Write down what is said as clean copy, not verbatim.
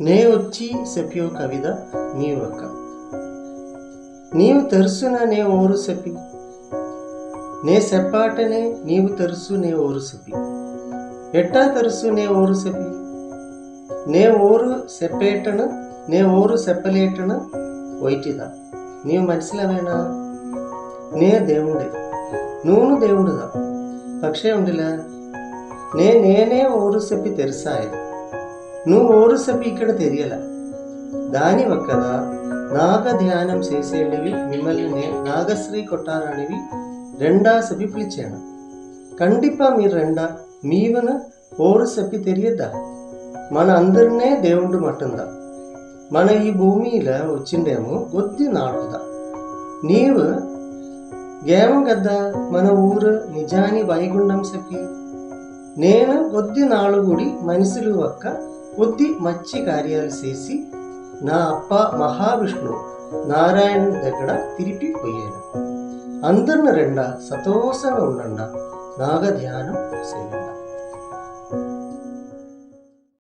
నే వచ్చి సెప్పియో కవిത నీవొక్క నీవు తెరుసున నే ఓరు సెప్పి నే సెప్పాటనే నీవు తెరుసు నే ఓరు సెప్పి ఎట్టా తెరుసు నే ఓరు సెప్పి నే ఓరు సెప్పేటను నే ఓరు సెప్పలేటను ఒయిటిదా నీవు మనిషిలవేనా నే దేవుడే నూను దేవుడుదా പക്ഷേ ഉണ്ടില്ല నేనే ఓరు సెప్పి తెరిసాయ నువ్వు ఓరు సెప్పి ఇక్కడ తెలియల దాని ఒక్కదా నాగ ధ్యానం చేసేటివి మిమ్మల్ని నాగశ్రీ కొట్టారనివి రెండా సెప్పి పిలిచాను కండిపా మీరు రెండా మీవను ఓరు సెప్పి తెలియద్దా మన అందరినే దేవుడు మట్టుందా మన ఈ భూమిలో వచ్చిండేమో కొద్ది నాటుదా నీవు గేమ గద్దా మన ఊరు నిజాని వైగుండం చెప్పి నేను కొద్ది నాలుగుడి మనుషులు ఒక్క కొద్ది మంచి కార్యాలు చేసి నా అప్ప మహావిష్ణు నారాయణ దగ్గర తిరిగిపోయాను అందరిని రెండా సంతోషంగా ఉండండా నాగ ధ్యానం చేయండి.